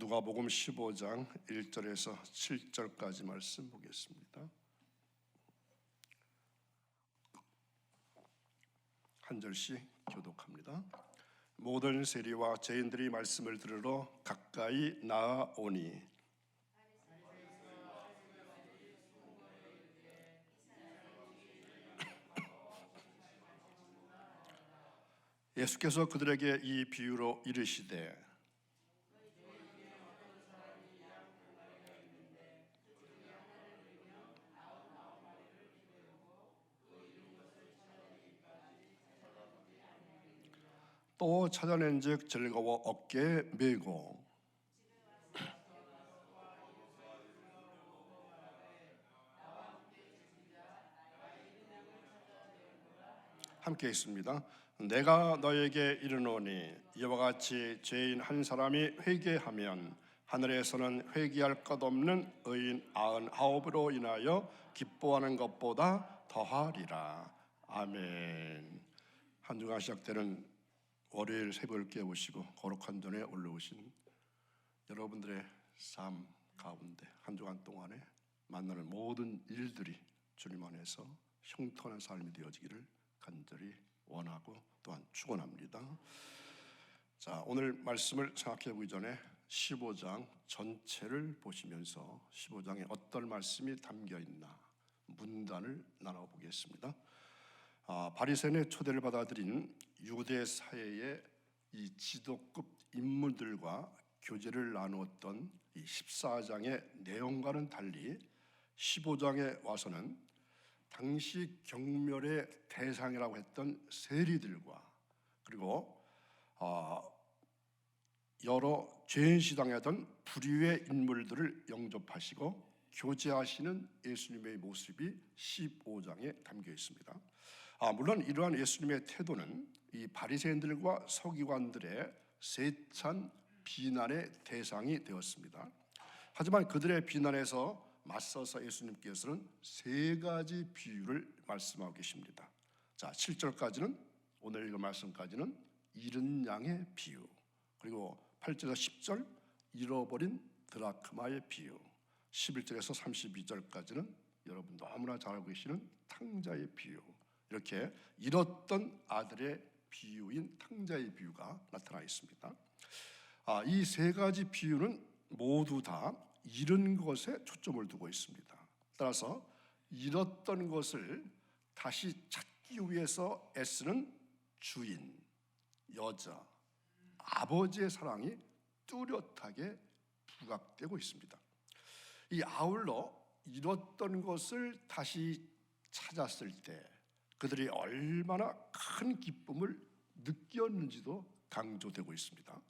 누가복음 15장 1절에서 7절까지 말씀 보겠습니다. 한 절씩 교독합니다. 모든 세리와 죄인들이 말씀을 들으러 가까이 나아오니 예수께서 그들에게 이 비유로 이르시되 또 찾아낸즉 즐거워 어깨에 메고 함께 있습니다. 내가 너에게 이르노니 이와 같이 죄인 한 사람이 회개하면 하늘에서는 회개할 것 없는 의인 99으로 인하여 기뻐하는 것보다 더하리라. 아멘. 한 주간 시작되는 월요일 새벽을 깨우시고 거룩한 전에 올라오신 여러분들의 삶 가운데 한 주간 동안에 만나는 모든 일들이 주님 안에서 형통한 삶이 되어지기를 간절히 원하고 또한 축원합니다. 자, 오늘 말씀을 생각해 보기 전에 15장 전체를 보시면서 15장에 어떤 말씀이 담겨 있나 문단을 나눠보겠습니다. 바리새인의 초대를 받아들인 유대 사회의 이 지도급 인물들과 교제를 나누었던 이 14장의 내용과는 달리 15장에 와서는 당시 경멸의 대상이라고 했던 세리들과 그리고 여러 죄인시당하던 불의의 인물들을 영접하시고 교제하시는 예수님의 모습이 15장에 담겨 있습니다. 물론 이러한 예수님의 태도는 이 바리새인들과 서기관들의 세찬 비난의 대상이 되었습니다. 하지만 그들의 비난에서 맞서서 예수님께서는 세 가지 비유를 말씀하고 계십니다. 자, 7절까지는 오늘 읽은 말씀까지는 잃은 양의 비유, 그리고 8절에서 10절 잃어버린 드라크마의 비유, 11절에서 32절까지는 여러분 너무나 잘 알고 계시는 탕자의 비유, 이렇게 잃었던 아들의 비유인 탕자의 비유가 나타나 있습니다. 이 세 가지 비유는 모두 다 잃은 것에 초점을 두고 있습니다. 따라서 잃었던 것을 다시 찾기 위해서 애쓰는 주인, 여자, 아버지의 사랑이 뚜렷하게 부각되고 있습니다. 이 아울러 잃었던 것을 다시 찾았을 때 그들이 얼마나 큰 기쁨을 느꼈는지도 강조되고 있습니다.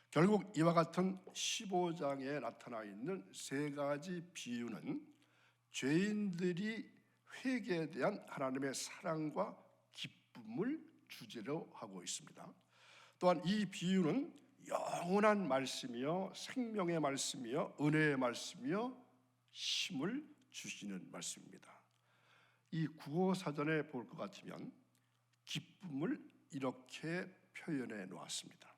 결국 이와 같은 15장에 나타나 있는 세 가지 비유는 죄인들이 회개에 대한 하나님의 사랑과 기쁨을 주제로 하고 있습니다. 또한 이 비유는 영원한 말씀이요, 생명의 말씀이요, 은혜의 말씀이요, 힘을 주시는 말씀입니다. 이 국어사전에 볼 것 같으면 기쁨을 이렇게 표현해 놓았습니다.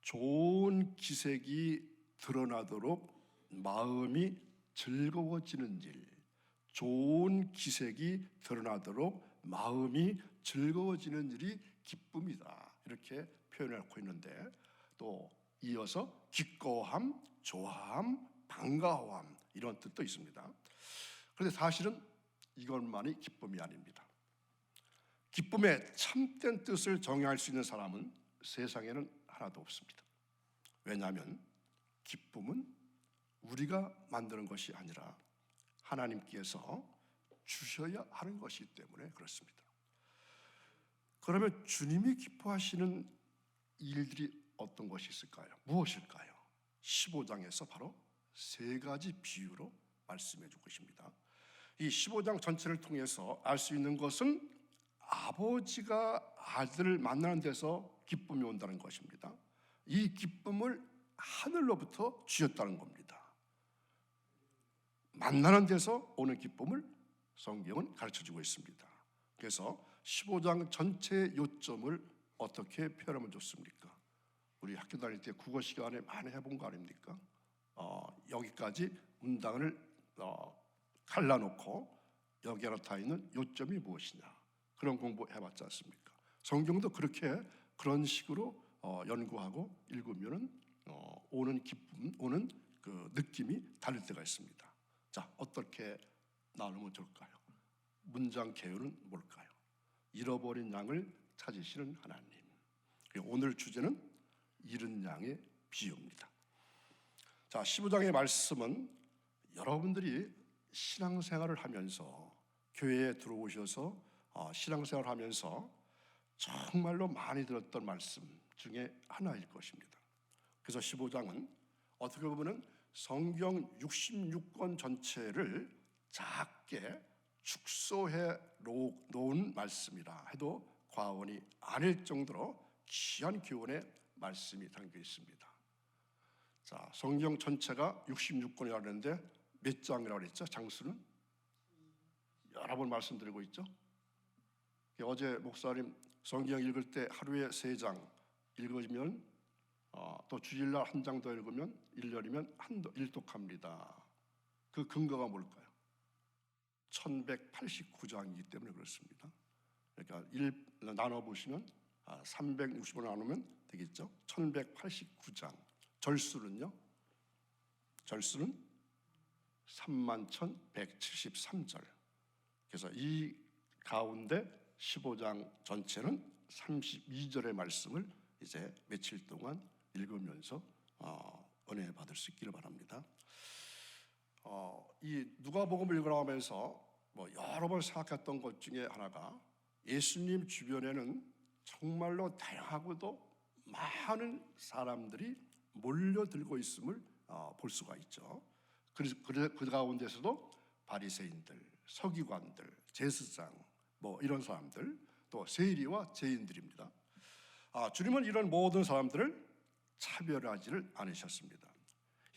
좋은 기색이 드러나도록 마음이 즐거워지는 일, 좋은 기색이 드러나도록 마음이 즐거워지는 일이 기쁨이다, 이렇게 표현하고 있는데 또 이어서 기꺼함, 좋아함, 반가워함 이런 뜻도 있습니다. 그런데 사실은 이것만이 기쁨이 아닙니다. 기쁨의 참된 뜻을 정의할 수 있는 사람은 세상에는 하나도 없습니다. 왜냐하면 기쁨은 우리가 만드는 것이 아니라 하나님께서 주셔야 하는 것이기 때문에 그렇습니다. 그러면 주님이 기뻐하시는 일들이 어떤 것이 있을까요? 무엇일까요? 15장에서 바로 세 가지 비유로 말씀해 주고 있습니다. 이 15장 전체를 통해서 알 수 있는 것은 아버지가 아들을 만나는 데서 기쁨이 온다는 것입니다. 이 기쁨을 하늘로부터 주셨다는 겁니다. 만나는 데서 오는 기쁨을 성경은 가르쳐주고 있습니다. 그래서 15장 전체의 요점을 어떻게 표현하면 좋습니까? 우리 학교 다닐 때 국어 시간에 많이 해본 거 아닙니까? 여기까지 문장을 갈라놓고 여기에 나타나 있는 요점이 무엇이냐, 그런 공부 해봤지 않습니까? 성경도 그렇게 그런 식으로 연구하고 읽으면은 오는 기쁨, 오는 그 느낌이 다를 때가 있습니다. 자, 어떻게 나누면 좋을까요? 문장 개요는 뭘까요? 잃어버린 양을 찾으시는 하나님. 오늘 주제는 잃은 양의 비유입니다. 자, 15장의 말씀은 여러분들이 신앙생활을 하면서, 교회에 들어오셔서 신앙생활을 하면서 정말로 많이 들었던 말씀 중에 하나일 것입니다. 그래서 15장은 어떻게 보면 성경 66권 전체를 작게 축소해 놓은 말씀이라 해도 과언이 아닐 정도로 귀한 교훈의 말씀이 담겨 있습니다. 자, 성경 전체가 66권이라고 하는데 몇 장이라고 그랬죠? 장수는? 여러 번 말씀드리고 있죠. 어제 목사님 성경 읽을 때 하루에 3장 읽으면 또 주일날 1장 더 읽으면 1년이면 일독합니다. 그 근거가 뭘까요? 1189장이기 때문에 그렇습니다. 그러니까 나눠보시면 365로 나누면 되겠죠. 1189장. 절수는요? 절수는 31,173절. 그래서 이 가운데 15장 전체는 32절의 말씀을 이제 며칠 동안 읽으면서 은혜 받을 수 있기를 바랍니다. 이 누가복음을 읽어나가면서 여러 번 생각했던 것 중에 하나가, 예수님 주변에는 정말로 다양하고도 많은 사람들이 몰려들고 있음을 볼 수가 있죠. 그래서 그 가운데서도 바리새인들, 서기관들, 제사장 이런 사람들, 또 세리와 죄인들입니다. 주님은 이런 모든 사람들을 차별하지를 않으셨습니다.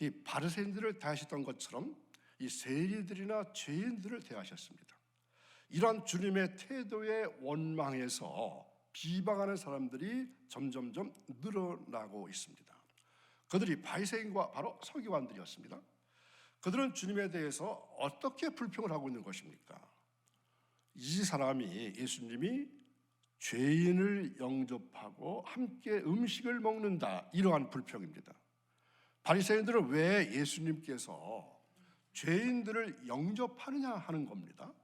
이 바리새인들을 대하셨던 것처럼 이 세리들이나 죄인들을 대하셨습니다. 이런 주님의 태도에 원망해서 비방하는 사람들이 점점점 늘어나고 있습니다. 그들이 바리새인과 바로 서기관들이었습니다. 그들은 주님에 대해서 어떻게 불평을 하고 있는 것입니까? 이 사람이, 예수님이 죄인을 영접하고 함께 음식을 먹는다, 이러한 불평입니다. 바리새인들은 왜 예수님께서 죄인들을 영접하느냐 하는 겁니다.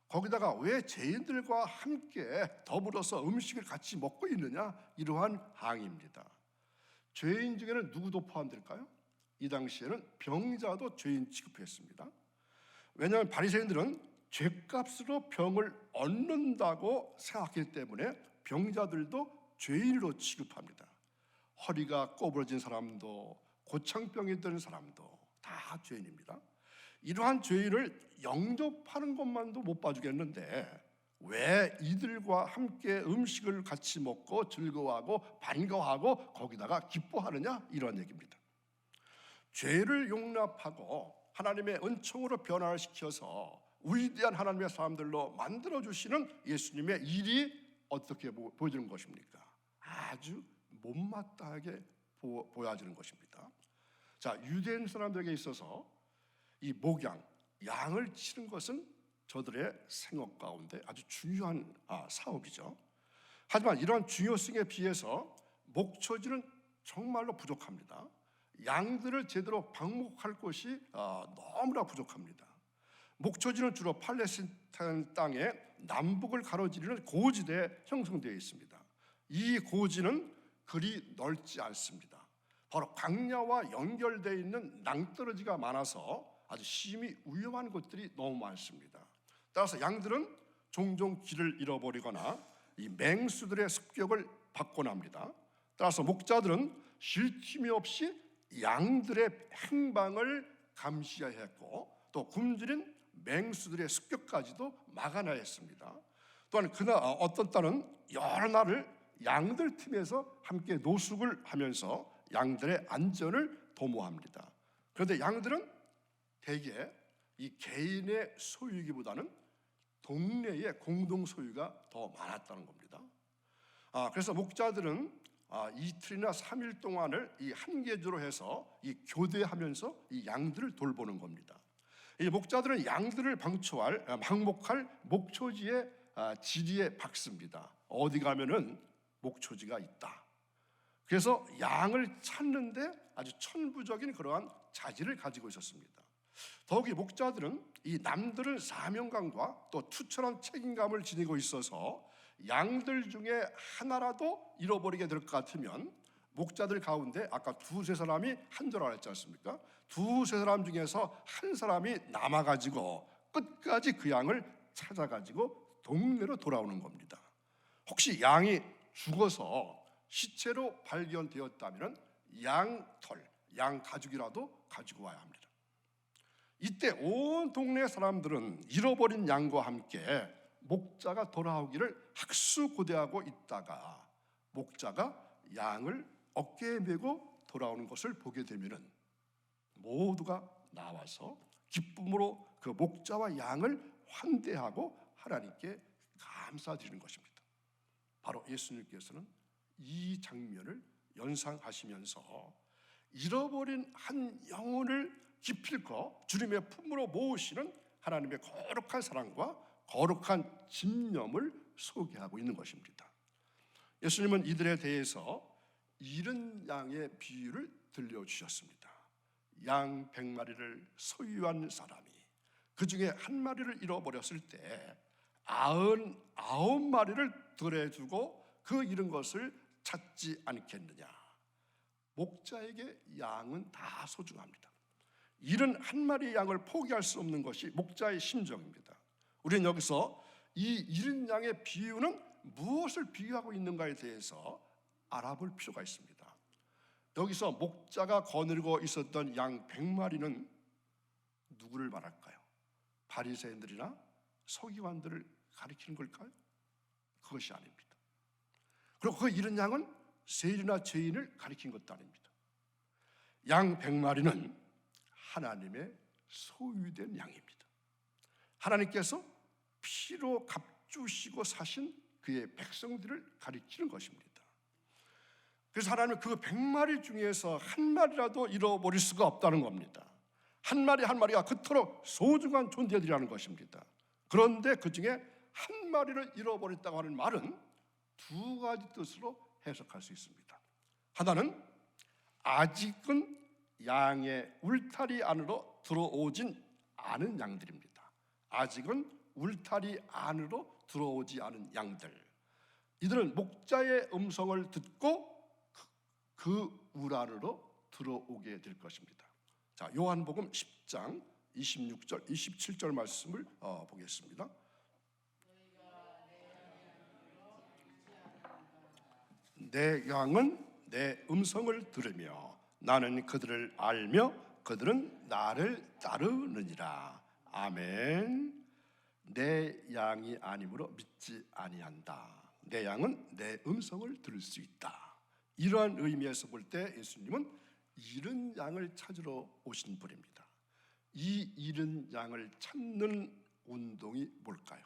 거기다가 왜 죄인들과 함께 더불어서 음식을 같이 먹고 있느냐, 이러한 항의입니다. 죄인 중에는 누구도 포함될까요? 이 당시에는 병자도 죄인 취급했습니다. 왜냐하면 바리새인들은 죄값으로 병을 얻는다고 생각했기 때문에 병자들도 죄인으로 취급합니다. 허리가 꼬부러진 사람도, 고창병이 든 사람도 다 죄인입니다. 이러한 죄인을 영접하는 것만도 못 봐주겠는데 왜 이들과 함께 음식을 같이 먹고 즐거워하고 반가워하고 거기다가 기뻐하느냐, 이런 얘기입니다. 죄를 용납하고 하나님의 은총으로 변화를 시켜서 위대한 하나님의 사람들로 만들어주시는 예수님의 일이 어떻게 보여지는 것입니까? 아주 못마땅하게 보여지는 것입니다. 자, 유대인 사람들에게 있어서 이 목양, 양을 치는 것은 저들의 생업 가운데 아주 중요한 사업이죠. 하지만 이러한 중요성에 비해서 목초지는 정말로 부족합니다. 양들을 제대로 방목할 곳이 너무나 부족합니다. 목초지는 주로 팔레스타인 땅의 남북을 가로지르는 고지대에 형성되어 있습니다. 이 고지는 그리 넓지 않습니다. 바로 광야와 연결되어 있는 낭떠러지가 많아서 아주 심히 위험한 곳들이 너무 많습니다. 따라서 양들은 종종 길을 잃어버리거나 이 맹수들의 습격을 받곤 합니다. 따라서 목자들은 쉴 틈이 없이 양들의 행방을 감시해야 했고, 또 굶주린 맹수들의 습격까지도 막아내야 했습니다. 또한 어떤 때는 여러 날을 양들 틈에서 함께 노숙을 하면서 양들의 안전을 도모합니다. 그런데 양들은 대개 이 개인의 소유이기보다는 동네의 공동 소유가 더 많았다는 겁니다. 그래서 목자들은 이틀이나 3일 동안을 이 한 계주로 해서 이 교대하면서 이 양들을 돌보는 겁니다. 이 목자들은 양들을 방목할 목초지의 지리에 박습니다. 어디 가면은 목초지가 있다. 그래서 양을 찾는데 아주 천부적인 그러한 자질을 가지고 있었습니다. 더욱이 목자들은 이 남들은 사명감과 또 투철한 책임감을 지니고 있어서 양들 중에 하나라도 잃어버리게 될 것 같으면 목자들 가운데 아까 두세 사람이 한 줄 알았지 않습니까? 두세 사람 중에서 한 사람이 남아가지고 끝까지 그 양을 찾아가지고 동네로 돌아오는 겁니다. 혹시 양이 죽어서 시체로 발견되었다면 양털, 양 가죽이라도 가지고 와야 합니다. 이때 온 동네 사람들은 잃어버린 양과 함께 목자가 돌아오기를 학수고대하고 있다가 목자가 양을 어깨에 메고 돌아오는 것을 보게 되면은 모두가 나와서 기쁨으로 그 목자와 양을 환대하고 하나님께 감사드리는 것입니다. 바로 예수님께서는 이 장면을 연상하시면서 잃어버린 한 영혼을 기필코 주님의 품으로 모으시는 하나님의 거룩한 사랑과 거룩한 집념을 소개하고 있는 것입니다. 예수님은 이들에 대해서 잃은 양의 비유를 들려주셨습니다. 양 100마리를 소유한 사람이 그 중에 한 마리를 잃어버렸을 때 99마리를 들에 두고 그 잃은 것을 찾지 않겠느냐. 목자에게 양은 다 소중합니다. 잃은 한 마리의 양을 포기할 수 없는 것이 목자의 심정입니다. 우리는 여기서 이 잃은 양의 비유는 무엇을 비유하고 있는가에 대해서 알아볼 필요가 있습니다. 여기서 목자가 거느리고 있었던 양 100마리는 누구를 말할까요? 바리새인들이나 서기관들을 가리키는 걸까요? 그것이 아닙니다. 그리고 그 잃은 양은 세리나 죄인을 가리킨 것도 아닙니다. 양 100마리는 하나님의 소유된 양입니다. 하나님께서 피로 값주시고 사신 그의 백성들을 가리키는 것입니다. 그래서 하나님은 그 100마리 중에서 한 마리라도 잃어버릴 수가 없다는 겁니다. 한 마리 한 마리가 그토록 소중한 존재들이라는 것입니다. 그런데 그 중에 한 마리를 잃어버렸다고 하는 말은 두 가지 뜻으로 해석할 수 있습니다. 하나는 아직은 양의 울타리 안으로 들어오진 않은 양들입니다. 아직은 울타리 안으로 들어오지 않은 양들. 이들은 목자의 음성을 듣고 그 울 안으로 들어오게 될 것입니다. 자, 요한복음 10장 26절, 27절 말씀을 보겠습니다. 내 양은 내 음성을 들으며 나는 그들을 알며 그들은 나를 따르느니라. 아멘. 내 양이 아니므로 믿지 아니한다. 내 양은 내 음성을 들을 수 있다. 이러한 의미에서 볼 때 예수님은 잃은 양을 찾으러 오신 분입니다. 이 잃은 양을 찾는 운동이 뭘까요?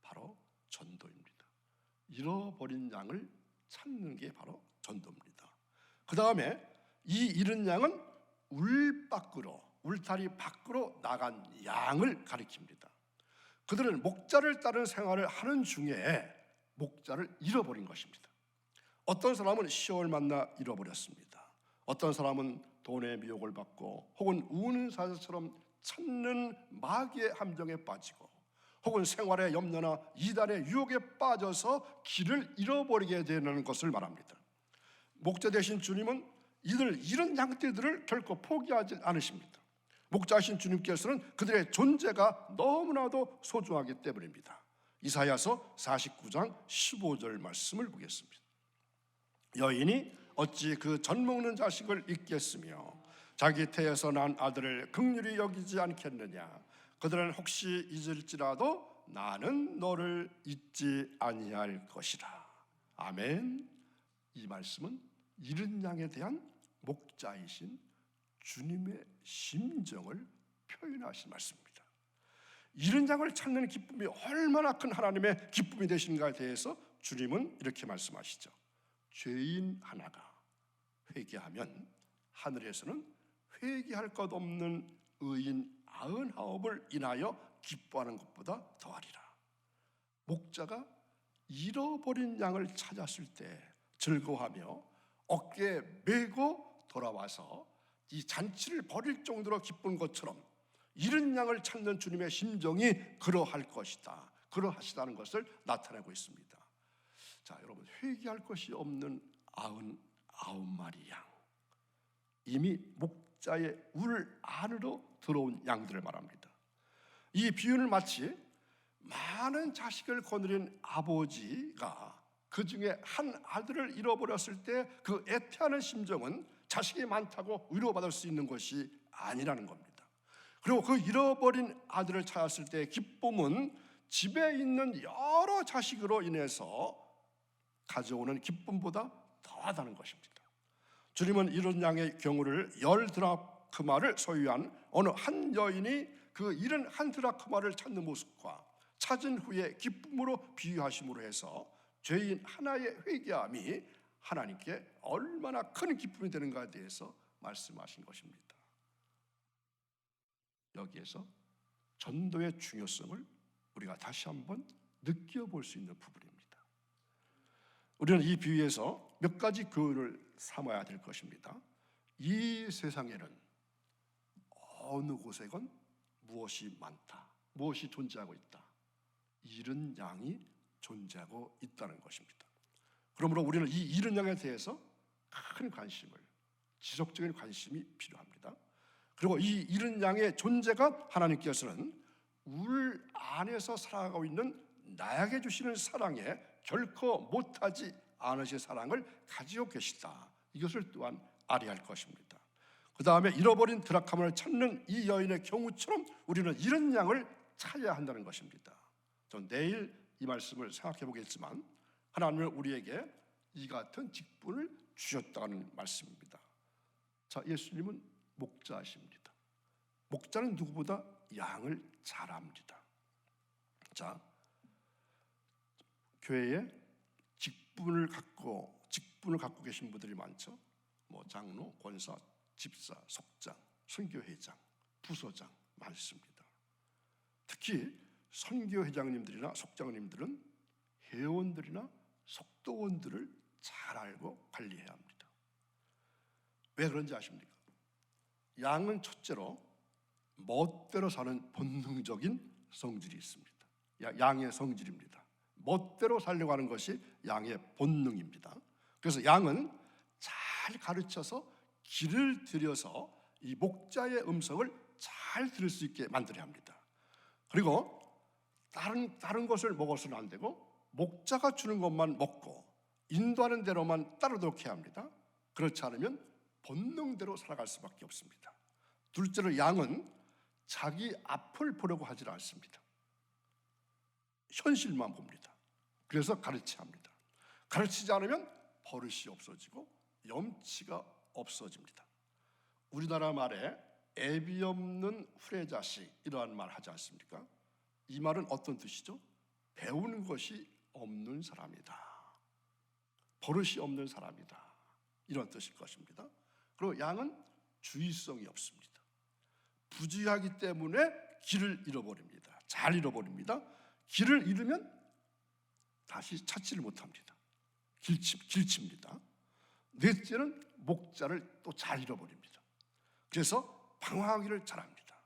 바로 전도입니다. 잃어버린 양을 찾는 게 바로 전도입니다. 그 다음에 이 잃은 양은 울타리 밖으로 나간 양을 가리킵니다. 그들은 목자를 따른 생활을 하는 중에 목자를 잃어버린 것입니다. 어떤 사람은 시험을 만나 잃어버렸습니다. 어떤 사람은 돈의 미혹을 받고 혹은 우는 사자처럼 찾는 마귀의 함정에 빠지고 혹은 생활의 염려나 이단의 유혹에 빠져서 길을 잃어버리게 되는 것을 말합니다. 목자 되신 주님은 이들 잃은 양떼들을 결코 포기하지 않으십니다. 목자이신 주님께서는 그들의 존재가 너무나도 소중하기 때문입니다. 이사야서 49장 15절 말씀을 보겠습니다. 여인이 어찌 그 젖먹는 자식을 잊겠으며 자기 태에서 난 아들을 긍휼히 여기지 않겠느냐. 그들은 혹시 잊을지라도 나는 너를 잊지 아니할 것이라. 아멘. 이 말씀은 잃은 양에 대한 목자이신 주님의 심정을 표현하신 말씀입니다. 잃은 양을 찾는 기쁨이 얼마나 큰 하나님의 기쁨이 되시는가에 대해서 주님은 이렇게 말씀하시죠. 죄인 하나가 회개하면 하늘에서는 회개할 것 없는 의인 99을 인하여 기뻐하는 것보다 더하리라. 목자가 잃어버린 양을 찾았을 때 즐거워하며 어깨에 메고 돌아와서 이 잔치를 벌일 정도로 기쁜 것처럼 잃은 양을 찾는 주님의 심정이 그러할 것이다, 그러하시다는 것을 나타내고 있습니다. 자, 여러분, 회개할 것이 없는 99마리 양, 이미 목자의 울 안으로 들어온 양들을 말합니다. 이 비유는 마치 많은 자식을 거느린 아버지가 그 중에 한 아들을 잃어버렸을 때 그 애태하는 심정은 자식이 많다고 위로받을 수 있는 것이 아니라는 겁니다. 그리고 그 잃어버린 아들을 찾았을 때의 기쁨은 집에 있는 여러 자식으로 인해서 가져오는 기쁨보다 더하다는 것입니다. 주님은 이런 양의 경우를 10드라크마를 소유한 어느 한 여인이 그 잃은 한 드라크마를 찾는 모습과 찾은 후에 기쁨으로 비유하심으로 해서 죄인 하나의 회개함이 하나님께 얼마나 큰 기쁨이 되는가에 대해서 말씀하신 것입니다. 여기에서 전도의 중요성을 우리가 다시 한번 느껴볼 수 있는 부분입니다. 우리는 이 비유에서 몇 가지 교훈을 삼아야 될 것입니다. 이 세상에는 어느 곳에건 무엇이 많다, 무엇이 존재하고 있다, 잃은 양이 존재하고 있다는 것입니다. 그러므로 우리는 이 잃은 양에 대해서 큰 관심을, 지속적인 관심이 필요합니다. 그리고 이 잃은 양의 존재가 하나님께서는 울 안에서 살아가고 있는 나에게 주시는 사랑에 결코 못하지 않으실 사랑을 가지고 계시다, 이것을 또한 알아야 할 것입니다. 그 다음에 잃어버린 드라크마를 찾는 이 여인의 경우처럼 우리는 잃은 양을 찾아야 한다는 것입니다. 전 내일 이 말씀을 생각해 보겠지만 하나님은 우리에게 이 같은 직분을 주셨다는 말씀입니다. 자, 예수님은 목자이십니다. 목자는 누구보다 양을 잘 압니다. 자, 교회에 직분을 갖고 계신 분들이 많죠. 장로, 권사, 집사, 속장, 선교회장, 부서장 많습니다. 특히 선교회장님들이나 속장님들은 회원들이나 속도원들을 잘 알고 관리해야 합니다. 왜 그런지 아십니까? 양은 첫째로 멋대로 사는 본능적인 성질이 있습니다. 양의 성질입니다. 멋대로 살려고 하는 것이 양의 본능입니다. 그래서 양은 잘 가르쳐서 길을 들여서 이 목자의 음성을 잘 들을 수 있게 만들어야 합니다. 그리고 다른 것을 먹어서는 안 되고 목자가 주는 것만 먹고 인도하는 대로만 따르도록 해야 합니다. 그렇지 않으면 본능대로 살아갈 수밖에 없습니다. 둘째로 양은 자기 앞을 보려고 하지 않습니다. 현실만 봅니다. 그래서 가르쳐야 합니다. 가르치지 않으면 버릇이 없어지고 염치가 없어집니다. 우리나라 말에 애비 없는 후레자식, 이러한 말 하지 않습니까? 이 말은 어떤 뜻이죠? 배우는 것이 없는 사람이다, 버릇이 없는 사람이다, 이런 뜻일 것입니다. 그리고 양은 주의성이 없습니다. 부주의하기 때문에 길을 잃어버립니다. 잘 잃어버립니다. 길을 잃으면 다시 찾지를 못합니다. 길칩니다. 넷째는 목자를 또 잘 잃어버립니다. 그래서 방황하기를 잘합니다.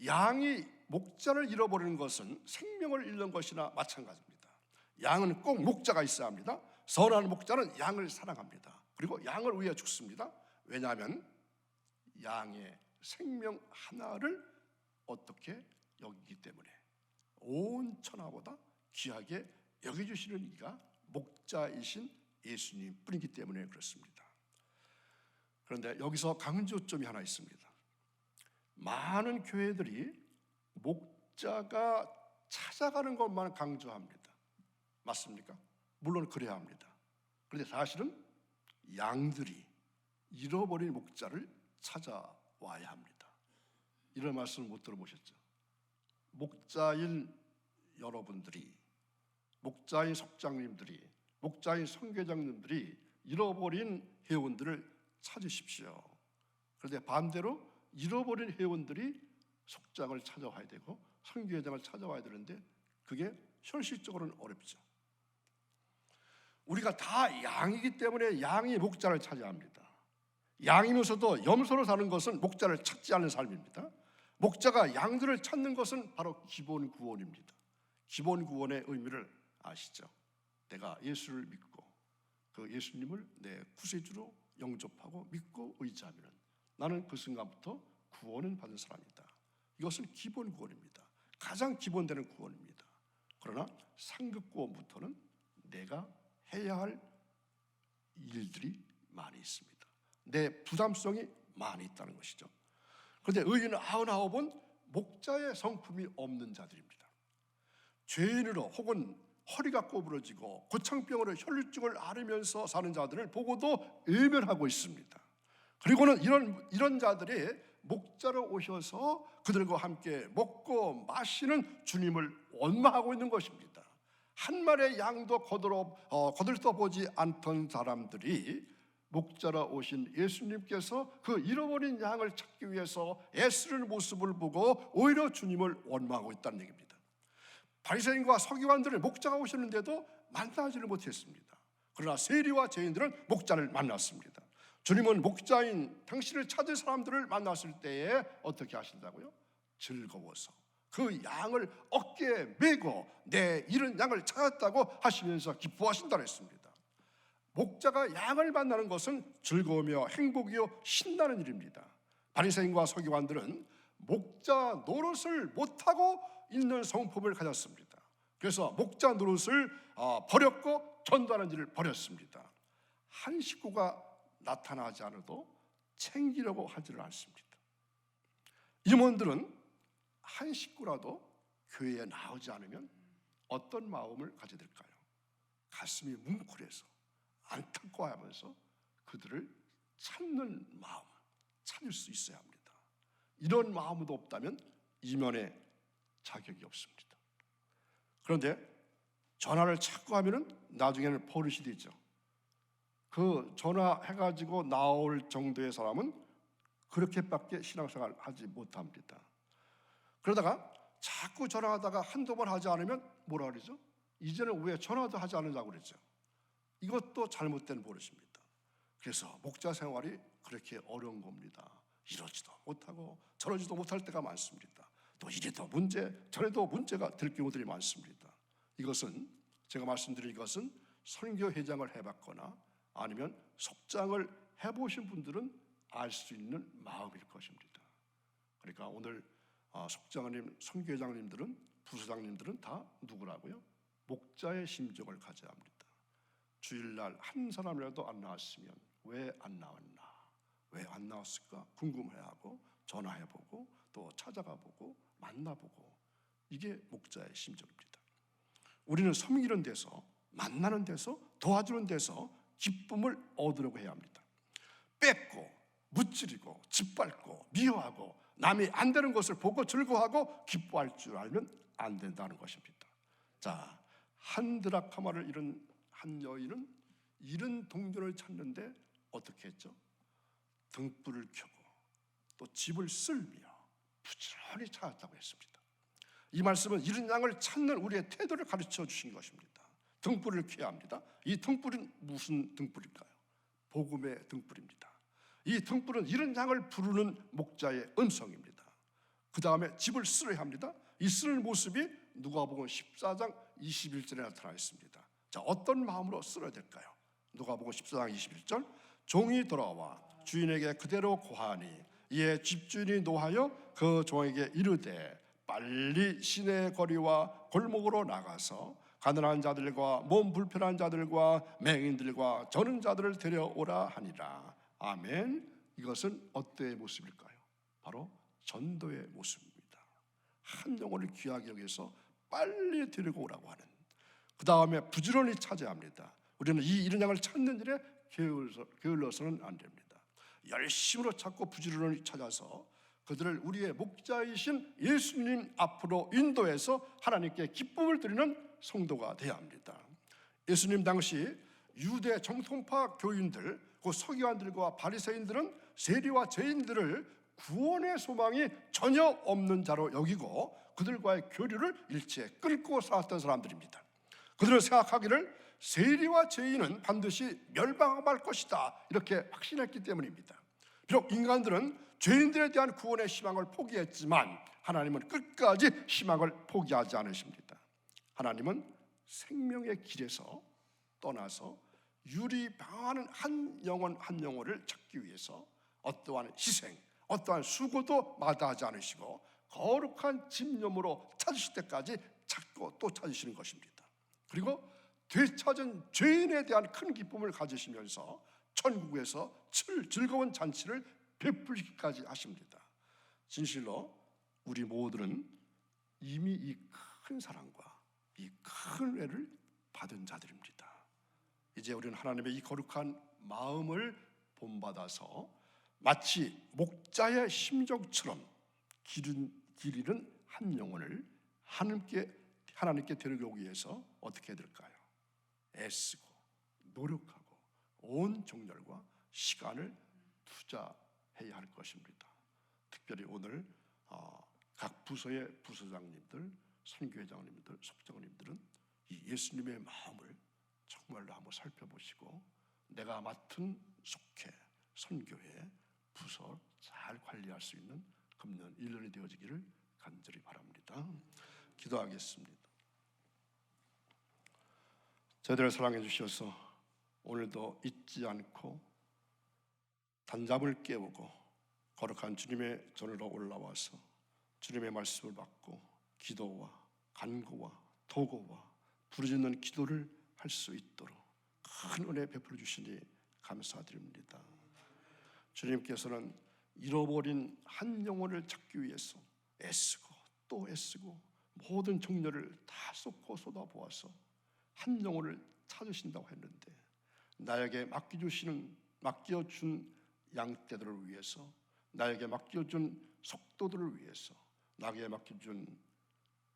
양이 목자를 잃어버리는 것은 생명을 잃는 것이나 마찬가지입니다. 양은 꼭 목자가 있어야 합니다. 선한 목자는 양을 사랑합니다. 그리고 양을 위해 죽습니다. 왜냐하면 양의 생명 하나를 어떻게 여기기 때문에 온 천하보다 귀하게 여겨주시는 이가 목자이신 예수님 뿐이기 때문에 그렇습니다. 그런데 여기서 강조점이 하나 있습니다. 많은 교회들이 목자가 찾아가는 것만 강조합니다. 맞습니까? 물론 그래야 합니다. 그런데 사실은 양들이 잃어버린 목자를 찾아와야 합니다. 이런 말씀을 못 들어보셨죠? 목자인 여러분들이, 목자인 속장님들이, 목자인 선교장님들이 잃어버린 회원들을 찾으십시오. 그런데 반대로 잃어버린 회원들이 속장을 찾아와야 되고 선교회장을 찾아와야 되는데 그게 현실적으로는 어렵죠. 우리가 다 양이기 때문에 양이 목자를 찾아야 합니다. 양이면서도 염소로 사는 것은 목자를 찾지 않는 삶입니다. 목자가 양들을 찾는 것은 바로 기본 구원입니다. 기본 구원의 의미를 아시죠? 내가 예수를 믿고 그 예수님을 내 구세주로 영접하고 믿고 의지하면 나는 그 순간부터 구원은 받은 사람이다. 이것은 기본 구원입니다. 가장 기본되는 구원입니다. 그러나 상급 구원부터는 내가 해야 할 일들이 많이 있습니다. 내 부담성이 많이 있다는 것이죠. 그런데 의인은 99은 목자의 성품이 없는 자들입니다. 죄인으로 혹은 허리가 꼬부러지고 고창병으로 혈류증을 앓으면서 사는 자들을 보고도 외면하고 있습니다. 그리고는 이런 자들이 목자로 오셔서 그들과 함께 먹고 마시는 주님을 원망하고 있는 것입니다. 한 마리의 양도 거들떠보지 않던 사람들이 목자로 오신 예수님께서 그 잃어버린 양을 찾기 위해서 애쓰는 모습을 보고 오히려 주님을 원망하고 있다는 얘기입니다. 바리새인과 서기관들을 목자가 오셨는데도 만나지를 못했습니다. 그러나 세리와 죄인들은 목자를 만났습니다. 주님은 목자인 당신을 찾을 사람들을 만났을 때에 어떻게 하신다고요? 즐거워서 그 양을 어깨에 메고 내 잃은 양을 찾았다고 하시면서 기뻐하신다고 했습니다. 목자가 양을 만나는 것은 즐거우며 행복이요 신나는 일입니다. 바리새인과 서기관들은 목자 노릇을 못하고 있는 성품을 가졌습니다. 그래서 목자 노릇을 버렸고 전도하는 일을 버렸습니다. 한 식구가 나타나지 않아도 챙기려고 하지를 않습니다. 임원들은 한 식구라도 교회에 나오지 않으면 어떤 마음을 가져야 될까요? 가슴이 뭉클해서 안타까워하면서 그들을 찾는 마음, 찾을 수 있어야 합니다. 이런 마음도 없다면 이면에 자격이 없습니다. 그런데 전화를 자꾸 하면은 나중에는 버릇이 되죠. 그 전화해가지고 나올 정도의 사람은 그렇게밖에 신앙생활을 하지 못합니다. 그러다가 자꾸 전화하다가 한두 번 하지 않으면 뭐라 그러죠? 이제는 왜 전화도 하지 않으려고 그러죠? 이것도 잘못된 버릇입니다. 그래서 목자 생활이 그렇게 어려운 겁니다. 이러지도 못하고 저러지도 못할 때가 많습니다. 또 이래도 문제, 저래도 문제가 될 경우들이 많습니다. 이것은 제가 말씀드린 것은 선교회장을 해봤거나 아니면 속장을 해보신 분들은 알 수 있는 마음일 것입니다. 그러니까 오늘 속장님, 선교회장님들은, 부서장님들은 다 누구라고요? 목자의 심정을 가져야 합니다. 주일날 한 사람이라도 안 나왔으면 왜 안 나왔나? 왜 안 나왔을까? 궁금해하고 전화해보고 또 찾아가보고 만나보고 이게 목자의 심정입니다. 우리는 섬기는 데서 만나는 데서 도와주는 데서 기쁨을 얻으려고 해야 합니다. 뺏고 무찌르고 짓밟고 미워하고 남이 안 되는 것을 보고 즐거워하고 기뻐할 줄 알면 안 된다는 것입니다. 자, 한 드라카마를 잃은 한 여인은 잃은 동전을 찾는데 어떻게 했죠? 등불을 켜고 또 집을 쓸며 부지런히 찾았다고 했습니다. 이 말씀은 잃은 양을 찾는 우리의 태도를 가르쳐 주신 것입니다. 등불을 켜야 합니다. 이 등불은 무슨 등불일까요? 복음의 등불입니다. 이 등불은 잃은 양을 부르는 목자의 음성입니다. 그 다음에 집을 쓸어야 합니다. 이 쓰는 모습이 누가복음 14장 21절에 나타나 있습니다. 자, 어떤 마음으로 쓸어야 될까요? 누가복음 14장 21절, 종이 돌아와 주인에게 그대로 고하니 이에 집주인이 노하여 그 종에게 이르되 빨리 시내 거리와 골목으로 나가서 가난한 자들과 몸 불편한 자들과 맹인들과 저는 자들을 데려오라 하니라. 아멘. 이것은 어때의 모습일까요? 바로 전도의 모습입니다. 한 영혼을 귀하게 여기서 빨리 데리고 오라고 하는. 그 다음에 부지런히 찾아야 합니다. 우리는 이 잃은 양을 찾는 일에 게을러서는 안 됩니다. 열심으로 찾고 부지런히 찾아서 그들을 우리의 목자이신 예수님 앞으로 인도해서 하나님께 기쁨을 드리는 성도가 되어야 합니다. 예수님 당시 유대 정통파 교인들, 그 서기관들과 바리새인들은 세리와 죄인들을 구원의 소망이 전혀 없는 자로 여기고 그들과의 교류를 일체 끊고 살았던 사람들입니다. 그들은 생각하기를 세리와 죄인은 반드시 멸망할 것이다, 이렇게 확신했기 때문입니다. 비록 인간들은 죄인들에 대한 구원의 희망을 포기했지만 하나님은 끝까지 희망을 포기하지 않으십니다. 하나님은 생명의 길에서 떠나서 유리방하는 한 영혼 한 영혼을 찾기 위해서 어떠한 희생, 어떠한 수고도 마다하지 않으시고 거룩한 집념으로 찾으실 때까지 찾고 또 찾으시는 것입니다. 그리고 되찾은 죄인에 대한 큰 기쁨을 가지시면서 천국에서 즐거운 잔치를 베풀기까지 하십니다. 진실로 우리 모두는 이미 이 큰 사랑과 이 큰 은혜를 받은 자들입니다. 이제 우리는 하나님의 이 거룩한 마음을 본받아서 마치 목자의 심정처럼 길 잃은 한 영혼을 하나님께 데려오기 위해서 어떻게 해야 될까요? 애쓰고 노력하고 온 정열과 시간을 투자해야 할 것입니다. 특별히 오늘 각 부서의 부서장님들, 선교회장님들, 속장님들은 이 예수님의 마음을 정말로 한번 살펴보시고 내가 맡은 속회, 선교회, 부서 잘 관리할 수 있는 금년 1년이 되어지기를 간절히 바랍니다. 기도하겠습니다. 저희들을 사랑해 주셔서 오늘도 잊지 않고 단잠을 깨우고 거룩한 주님의 전으로 올라와서 주님의 말씀을 받고 기도와 간구와 도고와 부르짖는 기도를 할 수 있도록 큰 은혜 베풀어 주시니 감사드립니다. 주님께서는 잃어버린 한 영혼을 찾기 위해서 애쓰고 또 애쓰고 모든 정열을 다 쏟고 쏟아보아서 한 영혼을 찾으신다고 했는데 나에게 맡겨준 양떼들을 위해서, 나에게 맡겨준 속도들을 위해서, 나에게 맡겨준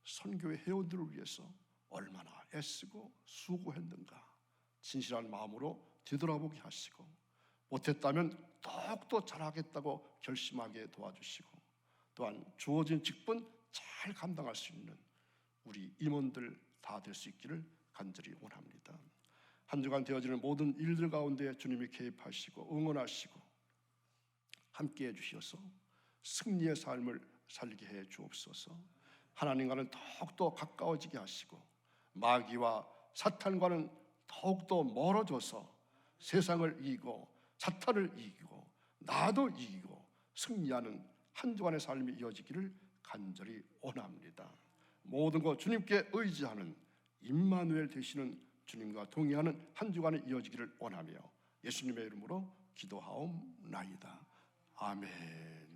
선교의 회원들을 위해서 얼마나 애쓰고 수고했는가 진실한 마음으로 되돌아보게 하시고 못했다면 더욱더 잘하겠다고 결심하게 도와주시고 또한 주어진 직분 잘 감당할 수 있는 우리 임원들 다 될 수 있기를 간절히 원합니다. 한 주간 되어지는 모든 일들 가운데 주님이 개입하시고 응원하시고 함께해 주셔서 승리의 삶을 살게 해 주옵소서. 하나님과는 더욱더 가까워지게 하시고 마귀와 사탄과는 더욱더 멀어져서 세상을 이기고 사탄을 이기고 나도 이기고 승리하는 한 주간의 삶이 이어지기를 간절히 원합니다. 모든 것 주님께 의지하는 임마누엘 되시는 주님과 동의하는 한 주간이 이어지기를 원하며 예수님의 이름으로 기도하옵나이다. 아멘.